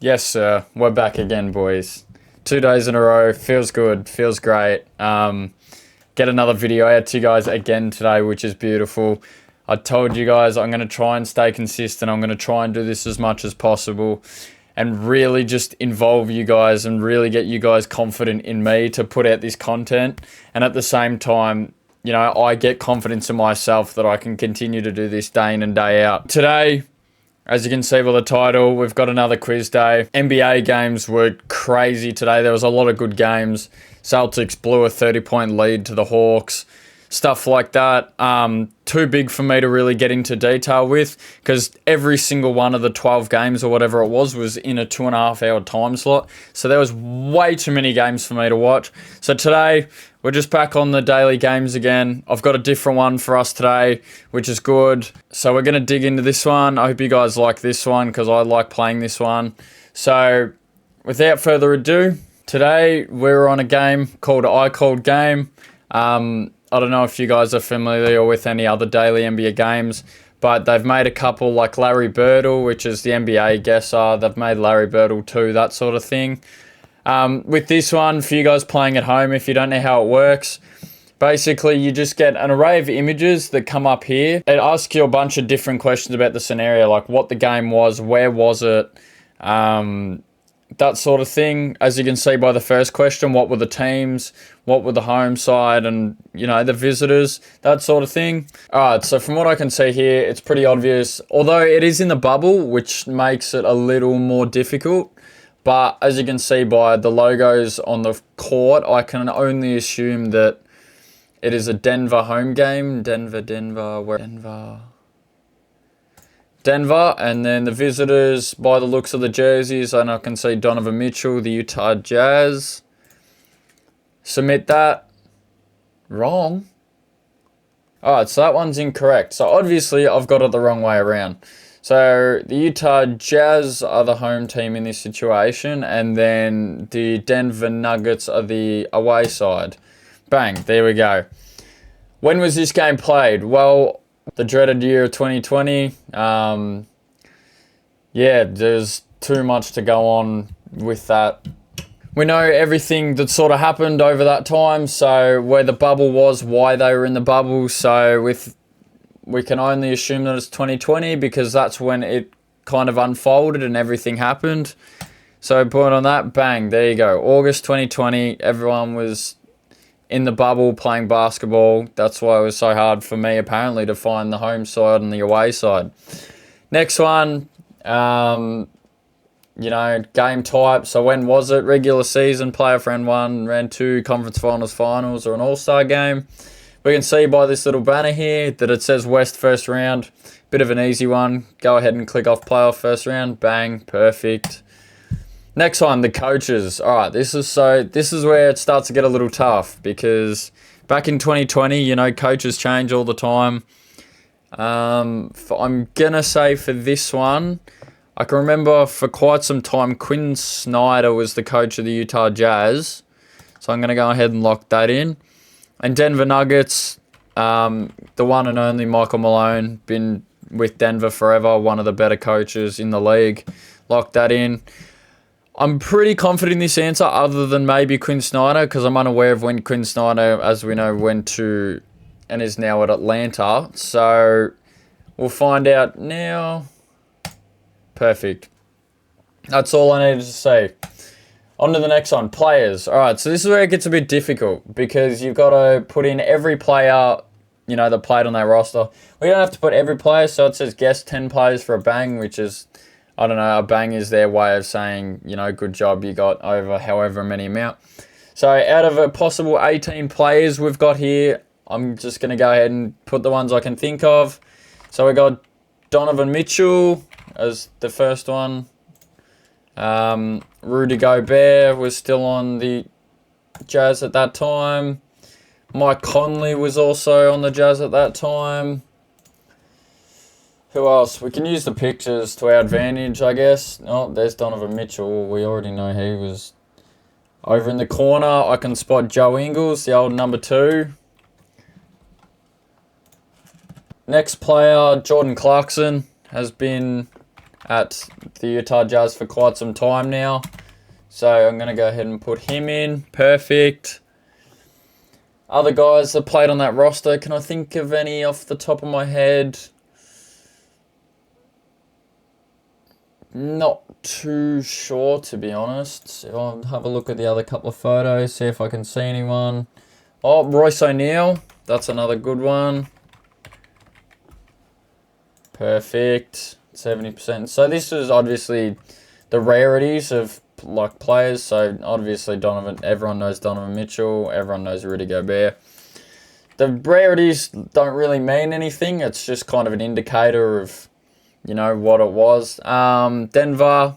Yes, sir. We're back again, boys. 2 days in a row. Feels good. Feels great. Get another video out to you guys again today, which is beautiful. I told you guys I'm going to try and stay consistent. I'm going to try and do this as much as possible and really just involve you guys and really get you guys confident in me to put out this content. And at the same time, I get confidence in myself that I can continue to do this day in and day out. Today, as you can see by the title, we've got another quiz day. NBA games were crazy today. There was a lot of good games. Celtics blew a 30-point lead to the Hawks. Stuff like that. Too big for me to really get into detail with because every single one of the 12 games or whatever it was in a 2.5 hour time slot. So there was way too many games for me to watch. So today, we're just back on the daily games again. I've got a different one for us today, which is good. So we're going to dig into this one. I hope you guys like this one because I like playing this one. So without further ado, today we're on a game called I Called Game. I don't know if you guys are familiar with any other daily NBA games, but they've made a couple like Larry Birdle, which is the NBA guesser. They've made Larry Birdle 2, that sort of thing. With this one, for you guys playing at home, if you don't know how it works, basically you just get an array of images that come up here. It asks you a bunch of different questions about the scenario, like what the game was, where was it, that sort of thing. As you can see by the first question, what were the teams, what were the home side, and the visitors, that sort of thing. Alright, so from what I can see here, it's pretty obvious, although it is in the bubble, which makes it a little more difficult. But as you can see by the logos on the court, I can only assume that it is a Denver home game. Denver, and then the visitors, by the looks of the jerseys, and I can see Donovan Mitchell, the Utah Jazz. Submit that. Wrong. Alright, so that one's incorrect. So obviously I've got it the wrong way around. So the Utah Jazz are the home team in this situation, and then the Denver Nuggets are the away side. Bang, there we go. When was this game played? Well, the dreaded year of 2020. There's too much to go on with that. We know everything that sort of happened over that time, so where the bubble was, why they were in the bubble. So we can only assume that it's 2020 because that's when it kind of unfolded and everything happened. So point on that, bang, there you go. August 2020, everyone was in the bubble playing basketball. That's why it was so hard for me, apparently, to find the home side and the away side. Next one, game type. So when was it? Regular season, playoff round 1, round 2, conference finals, or an all-star game. We can see by this little banner here that it says West first round. Bit of an easy one. Go ahead and click off playoff first round. Bang, perfect. Next one, the coaches. All right, this is where it starts to get a little tough because back in 2020, coaches change all the time. I'm gonna say for this one, I can remember for quite some time Quinn Snyder was the coach of the Utah Jazz, so I'm gonna go ahead and lock that in. And Denver Nuggets, the one and only Michael Malone, been with Denver forever, one of the better coaches in the league. Lock that in. I'm pretty confident in this answer, other than maybe Quinn Snyder, because I'm unaware of when Quinn Snyder, as we know, went to and is now at Atlanta. So we'll find out now. Perfect. That's all I needed to say. On to the next one, players. All right, so this is where it gets a bit difficult because you've got to put in every player, that played on that roster. We don't have to put every player, so it says guess 10 players for a bang, which is, I don't know, a bang is their way of saying, good job, you got over however many amount. So out of a possible 18 players we've got here, I'm just going to go ahead and put the ones I can think of. So we got Donovan Mitchell as the first one. Rudy Gobert was still on the Jazz at that time. Mike Conley was also on the Jazz at that time. Who else? We can use the pictures to our advantage, I guess. Oh, there's Donovan Mitchell. We already know he was over in the corner. I can spot Joe Ingles, the old number 2. Next player, Jordan Clarkson, has been at the Utah Jazz for quite some time now. So I'm going to go ahead and put him in. Perfect. Other guys that played on that roster, can I think of any off the top of my head? Not too sure, to be honest. So I'll have a look at the other couple of photos, see if I can see anyone. Oh, Royce O'Neal. That's another good one. Perfect. 70%. So this is obviously the rarities of like players. So obviously Donovan, everyone knows Donovan Mitchell. Everyone knows Rudy Gobert. The rarities don't really mean anything. It's just kind of an indicator of, you know, what it was. Denver.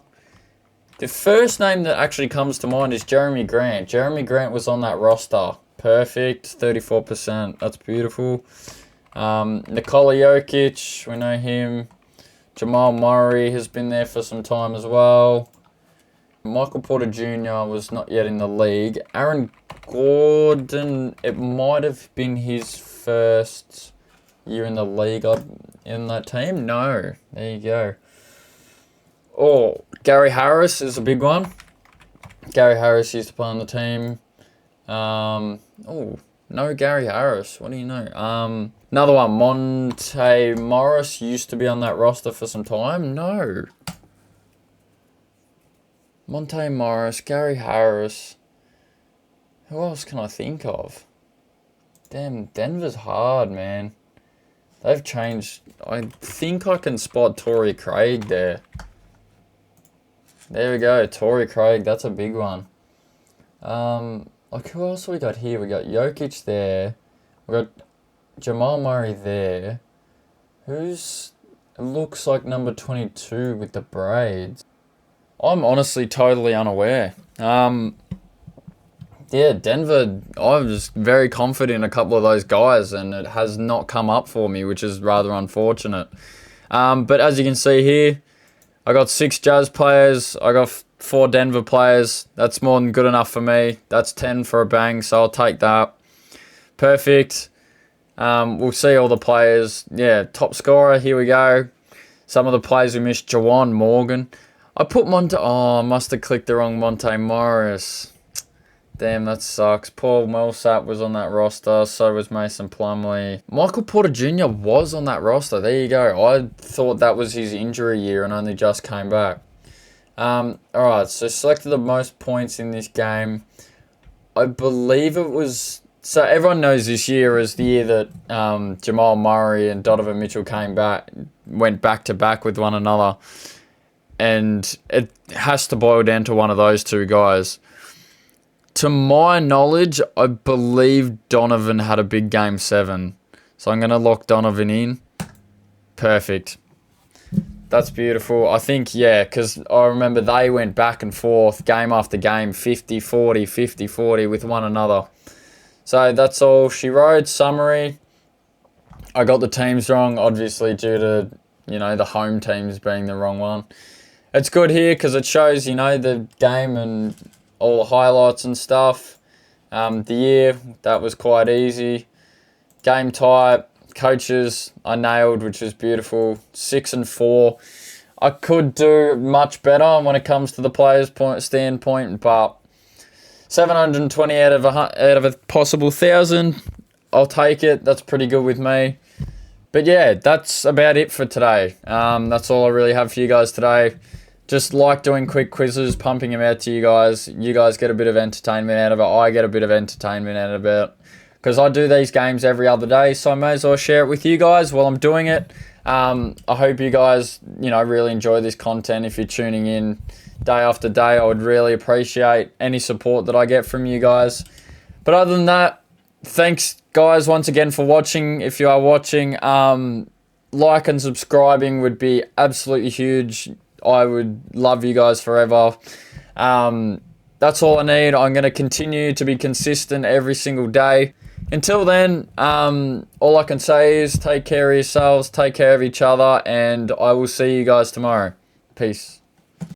The first name that actually comes to mind is Jeremy Grant. Jeremy Grant was on that roster. Perfect. 34%. That's beautiful. Nikola Jokic. We know him. Jamal Murray has been there for some time as well. Michael Porter Jr. was not yet in the league. Aaron Gordon, it might have been his first year in the league in that team. No, there you go. Oh, Gary Harris is a big one. Gary Harris used to play on the team. Oh, no Gary Harris. What do you know? Another one, Monte Morris used to be on that roster for some time. No. Monte Morris, Gary Harris. Who else can I think of? Damn, Denver's hard, man. They've changed. I think I can spot Torrey Craig there. There we go, Torrey Craig. That's a big one. Like, who else we got here? We got Jokic there. We got Jamal Murray there. It looks like number 22 with the braids. I'm honestly totally unaware. Yeah, Denver, I was very confident in a couple of those guys, and it has not come up for me, which is rather unfortunate. But as you can see here, I got 6 Jazz players. I got 4 Denver players. That's more than good enough for me. That's 10 for a bang, so I'll take that. Perfect. We'll see all the players. Yeah, top scorer, here we go. Some of the players we missed, Jawan Morgan. I put I must have clicked the wrong Monte Morris. Damn, that sucks. Paul Millsap was on that roster. So was Mason Plumlee. Michael Porter Jr. was on that roster. There you go. I thought that was his injury year and only just came back. Alright, so selected the most points in this game. I believe it was... So everyone knows this year is the year that Jamal Murray and Donovan Mitchell went back to back with one another. And it has to boil down to one of those two guys. To my knowledge, I believe Donovan had a big game 7. So I'm going to lock Donovan in. Perfect. That's beautiful. I think, yeah, because I remember they went back and forth game after game, 50-40, 50-40 with one another. So that's all she wrote. Summary. I got the teams wrong, obviously, due to, you know, the home teams being the wrong one. It's good here because it shows, you know, the game and all the highlights and stuff. The year, that was quite easy. Game type, coaches, I nailed, which is beautiful. 6-4. I could do much better when it comes to the players' standpoint, but 720 out of a possible 1,000, I'll take it. That's pretty good with me. But yeah, that's about it for today. That's all I really have for you guys today. Just like doing quick quizzes, pumping them out to you guys. You guys get a bit of entertainment out of it. I get a bit of entertainment out of it. Because I do these games every other day, so I may as well share it with you guys while I'm doing it. I hope you guys, you know, really enjoy this content. If you're tuning in day after day, I would really appreciate any support that I get from you guys. But other than that, thanks guys once again for watching. If you are watching, like and subscribing would be absolutely huge. I would love you guys forever. That's all I need. I'm going to continue to be consistent every single day. Until then, all I can say is take care of yourselves, take care of each other, and I will see you guys tomorrow. Peace.